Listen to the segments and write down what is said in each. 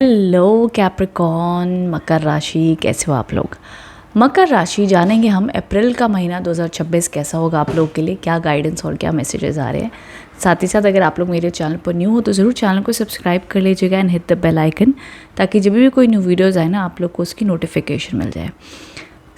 Hello Capricorn मकर राशि, कैसे हो आप लोग। मकर राशि जानेंगे हम अप्रैल का महीना 2026 कैसा होगा आप लोगों के लिए, क्या गाइडेंस और क्या मैसेजेस आ रहे हैं। साथ ही साथ अगर आप लोग मेरे चैनल पर न्यू हो तो ज़रूर चैनल को सब्सक्राइब कर लीजिएगा and hit the bell icon, ताकि जब भी कोई न्यू वीडियोज़ आए ना आप लोग को उसकी नोटिफिकेशन मिल जाए।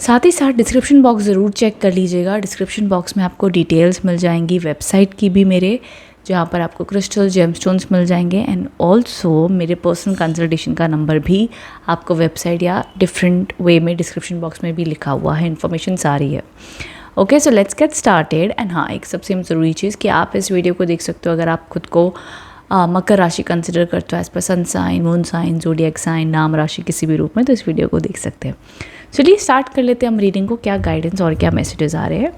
साथ ही साथ डिस्क्रिप्शन बॉक्स ज़रूर चेक कर लीजिएगा। डिस्क्रिप्शन बॉक्स में आपको डिटेल्स मिल जाएंगी वेबसाइट की भी मेरे, जहाँ पर आपको क्रिस्टल जेमस्टोन्स मिल जाएंगे एंड ऑल्सो मेरे पर्सनल कंसल्टेशन का नंबर भी आपको वेबसाइट या डिफरेंट वे में डिस्क्रिप्शन बॉक्स में भी लिखा हुआ है, इन्फॉर्मेशन सारी है। Okay, so let's get started. And हाँ, एक सबसे ज़रूरी चीज़ कि आप इस वीडियो को देख सकते हो अगर आप खुद को मकर राशि कंसिडर करते हो as per sun sign, moon sign, zodiac sign, नाम राशि किसी भी रूप में, तो इस वीडियो को देख सकते हैं। चलिए स्टार्ट कर लेते हैं हम रीडिंग को, क्या गाइडेंस और क्या मैसेजेस आ रहे हैं।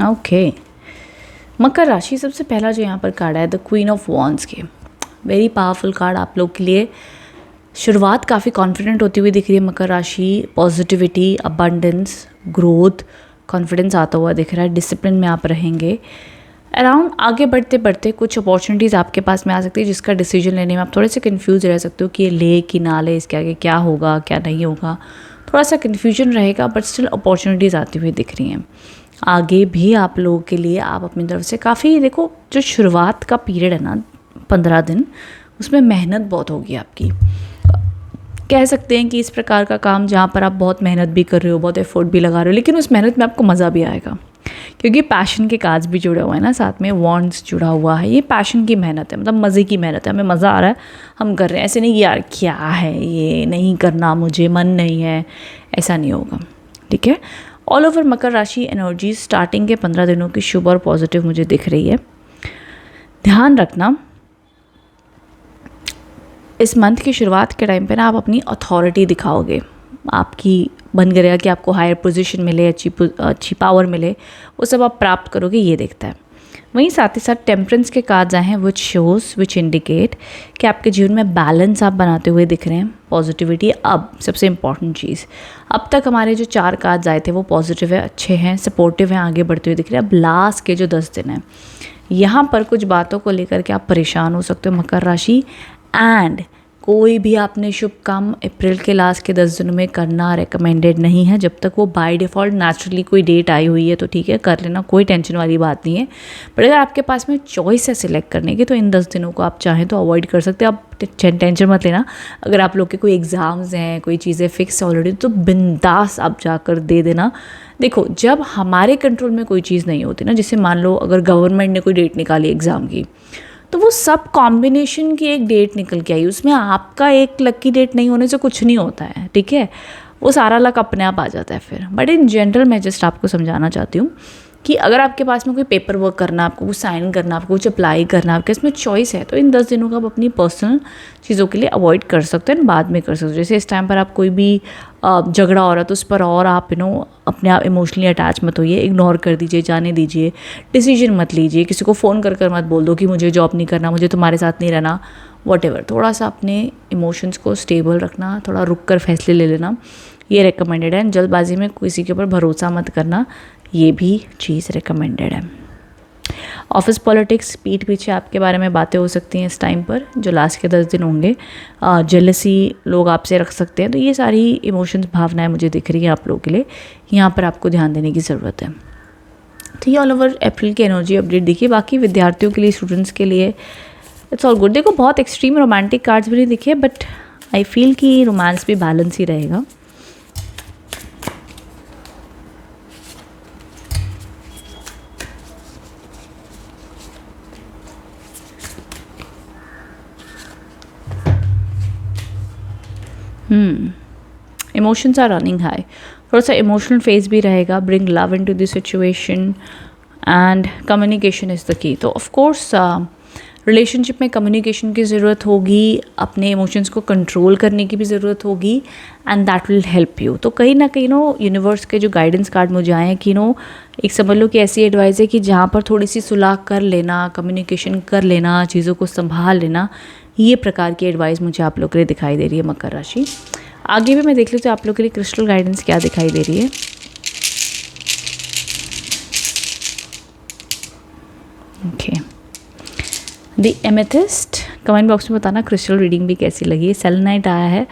ओके, मकर राशि सबसे पहला जो यहाँ पर कार्ड है द क्वीन ऑफ वॉन्ड्स के, वेरी पावरफुल कार्ड आप लोग के लिए। शुरुआत काफ़ी कॉन्फिडेंट होती हुई दिख रही है मकर राशि, पॉजिटिविटी, अबंडेंस, ग्रोथ, कॉन्फिडेंस आता हुआ दिख रहा है। डिसिप्लिन में आप रहेंगे। अराउंड आगे बढ़ते बढ़ते कुछ अपॉर्चुनिटीज़ आपके पास में आ सकती है जिसका डिसीजन लेने में आप थोड़े से कन्फ्यूज रह सकते हो कि ये ले कि ना ले, इसके आगे क्या होगा क्या नहीं होगा, थोड़ा सा कन्फ्यूजन रहेगा, बट स्टिल अपॉर्चुनिटीज़ आती हुई दिख रही हैं आगे भी आप लोगों के लिए। आप अपनी तरफ से काफ़ी देखो, जो शुरुआत का पीरियड है ना 15 दिन, उसमें मेहनत बहुत होगी आपकी। कह सकते हैं कि इस प्रकार का काम जहाँ पर आप बहुत मेहनत भी कर रहे हो, बहुत एफर्ट भी लगा रहे हो, लेकिन उस मेहनत में आपको मज़ा भी आएगा, क्योंकि पैशन के काज भी जुड़े हुए हैं ना, साथ में वॉन्ड्स जुड़ा हुआ है। ये पैशन की मेहनत है, मतलब मज़े की मेहनत है, हमें मज़ा आ रहा है, हम कर रहे हैं। ऐसे नहीं कि यार क्या है ये, नहीं करना, मुझे मन नहीं है, ऐसा नहीं होगा। ठीक है, ऑल ओवर मकर राशि एनर्जी स्टार्टिंग के 15 दिनों की शुभ और पॉजिटिव मुझे दिख रही है। ध्यान रखना, इस मंथ की शुरुआत के टाइम पे ना आप अपनी अथॉरिटी दिखाओगे, आपकी बन करेगा कि आपको हायर पोजीशन मिले, अच्छी पावर मिले, वो सब आप प्राप्त करोगे, ये दिखता है। वहीं साथ ही साथ टेम्परेंस के कार्ड्स आए हैं विच शोज विच इंडिकेट कि आपके जीवन में बैलेंस आप बनाते हुए दिख रहे हैं, पॉजिटिविटी। अब सबसे इम्पॉर्टेंट चीज़, अब तक हमारे जो 4 कार्ड्स आए थे वो पॉजिटिव है, अच्छे हैं, सपोर्टिव हैं, आगे बढ़ते हुए दिख रहे हैं। अब लास्ट के जो 10 दिन हैं, यहाँ पर कुछ बातों को लेकर के आप परेशान हो सकते हो मकर राशि। एंड कोई भी आपने शुभ काम अप्रैल के लास्ट के 10 दिनों में करना रिकमेंडेड नहीं है। जब तक वो बाय डिफ़ॉल्ट नेचुरली कोई डेट आई हुई है तो ठीक है, कर लेना, कोई टेंशन वाली बात नहीं है। बट अगर आपके पास में चॉइस है सिलेक्ट करने की, तो इन 10 दिनों को आप चाहें तो अवॉइड कर सकते हैं। आप टेंशन मत लेना, अगर आप लोग के कोई एग्ज़ाम्स हैं, कोई चीज़ें फिक्स ऑलरेडी, तो बिंदास आप जाकर दे देना। देखो, जब हमारे कंट्रोल में कोई चीज़ नहीं होती ना, जैसे मान लो अगर गवर्नमेंट ने कोई डेट निकाली एग्ज़ाम की, तो वो सब कॉम्बिनेशन की एक डेट निकल के आई, उसमें आपका एक लकी डेट नहीं होने से कुछ नहीं होता है। ठीक है, वो सारा लक अपने आप आ जाता है फिर। बट इन जनरल मैं जस्ट आपको समझाना चाहती हूँ कि अगर आपके पास में कोई पेपर वर्क करना, आपको कुछ साइन करना, आपको कुछ अप्लाई करना, आपके इसमें चॉइस है, तो इन 10 दिनों का आप अपनी पर्सनल चीज़ों के लिए अवॉइड कर सकते हैं, बाद में कर सकते हो। जैसे इस टाइम पर आप कोई भी झगड़ा हो रहा है तो उस पर और आप अपने आप इमोशनली अटैच मत होइए, इग्नोर कर दीजिए, जाने दीजिए, डिसीजन मत लीजिए, किसी को फ़ोन कर कर मत बोल दो कि मुझे जॉब नहीं करना, मुझे तुम्हारे साथ नहीं रहना, वॉटेवर। थोड़ा सा अपने इमोशंस को स्टेबल रखना, थोड़ा रुक कर फैसले ले लेना, ये रिकमेंडेड है। जल्दबाजी में किसी के ऊपर भरोसा मत करना, ये भी चीज़ रिकमेंडेड है। ऑफिस पॉलिटिक्स, पीठ पीछे आपके बारे में बातें हो सकती हैं इस टाइम पर, जो लास्ट के 10 दिन होंगे। जेलसी लोग आपसे रख सकते हैं, तो ये सारी इमोशंस, भावनाएं मुझे दिख रही हैं आप लोगों के लिए, यहाँ पर आपको ध्यान देने की ज़रूरत है। तो ये ऑल ओवर अप्रैल की एनर्जी अपडेट देखिए। बाकी विद्यार्थियों के लिए, स्टूडेंट्स के लिए इट्स ऑल गुड। देखो, बहुत एक्सट्रीम रोमांटिक कार्ड्स भी नहीं दिखे, बट आई फील कि रोमांस भी बैलेंस ही रहेगा। इमोशंस आर रनिंग हाई, थोड़ा सा इमोशनल फेज भी रहेगा. Bring love into this situation and communication is the key. तो ऑफकोर्स रिलेशनशिप में कम्युनिकेशन की ज़रूरत होगी, अपने इमोशंस को कंट्रोल करने की भी ज़रूरत होगी, and that will help you. तो कहीं ना कहीं यूनिवर्स के जो गाइडेंस कार्ड मुझे आए हैं कि एक समझ लो कि ऐसी एडवाइस है कि जहाँ पर थोड़ी सी सुलह कर लेना, कम्युनिकेशन कर लेना, चीज़ों को संभाल लेना, ये प्रकार की एडवाइस मुझे आप लोग के लिए दिखाई दे रही है मकर राशि. आगे भी मैं देख लेती हूँ आप लोग के लिए क्रिस्टल गाइडेंस क्या दिखाई दे रही है. Okay, the amethyst. Comment box में बताना क्रिस्टल रीडिंग भी कैसी लगी है. सेलेनाइट आया है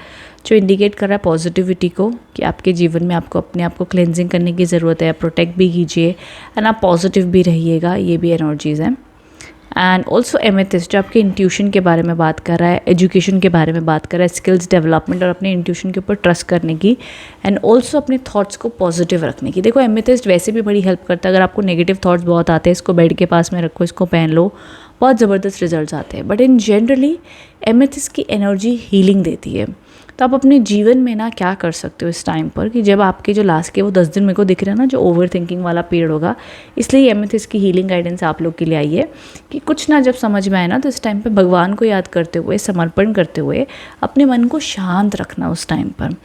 जो इंडिकेट कर रहा है पॉजिटिविटी को, कि आपके जीवन में आपको अपने आप को क्लेंजिंग करने की ज़रूरत है. प्रोटेक्ट भी कीजिए एंड आप पॉजिटिव भी रहिएगा, ये भी एनर्जीज़ हैं. एंड ऑल्सो एमेथिस्ट जो आपके इंट्यूशन के बारे में बात कर रहा है, एजुकेशन के बारे में बात कर रहा है, स्किल्स डेवलपमेंट और अपने इंट्यूशन के ऊपर ट्रस्ट करने की, एंड ऑल्सो अपने थॉट्स को पॉजिटिव रखने की. देखो एमेथिस्ट वैसे भी बड़ी हेल्प करता है. अगर आपको नेगेटिव थॉट्स बहुत आते हैं, इसको बेड के पास में रखो, इसको पहन लो, बहुत ज़बरदस्त रिजल्ट्स आते हैं. बट इन जनरली एमेथिस्ट की एनर्जी हीलिंग देती है. तो आप अपने जीवन में ना क्या कर सकते हो इस टाइम पर, कि जब आपके जो लास्ट के वो 10 दिन मेरे को दिख रहे हैं ना, जो ओवर थिंकिंग वाला पीरियड होगा, इसलिए एमेथिस्ट की हीलिंग गाइडेंस आप लोग के लिए आई है कि कुछ ना जब समझ में आए ना, तो इस टाइम पे भगवान को याद करते हुए, समर्पण करते हुए अपने मन को शांत रखना उस टाइम पर.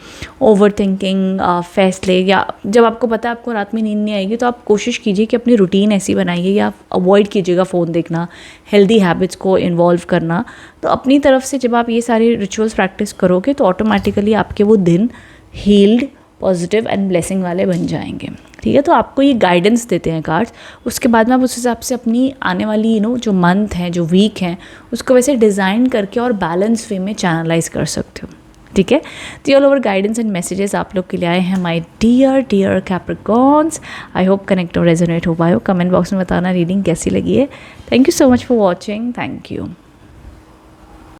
ओवर थिंकिंग फैसले, या जब आपको पता है आपको रात में नींद नहीं आएगी, तो आप कोशिश कीजिए कि अपनी रूटीन ऐसी बनाइए, या अवॉइड कीजिएगा फ़ोन देखना, हेल्दी हैबिट्स को इन्वॉल्व करना. तो अपनी तरफ से जब आप ये सारे रिचुअल्स प्रैक्टिस करोगे, तो ऑटोमेटिकली आपके वो दिन हील्ड, पॉजिटिव एंड ब्लेसिंग वाले बन जाएंगे. ठीक है, तो आपको ये गाइडेंस देते हैं कार्ड्स. उसके बाद में आप उस हिसाब से अपनी आने वाली जो मंथ हैं, जो वीक हैं, उसको वैसे डिज़ाइन करके और बैलेंस वे में चैनलाइज कर सकते हो. ठीक है, तो all over guidance and messages आप लोग के लिए आए हैं my dear Capricorns. I hope connect और रेजोनेट हो पाए हो. कमेंट बॉक्स में बताना रीडिंग कैसी लगी है. Thank you so much for watching. Thank you.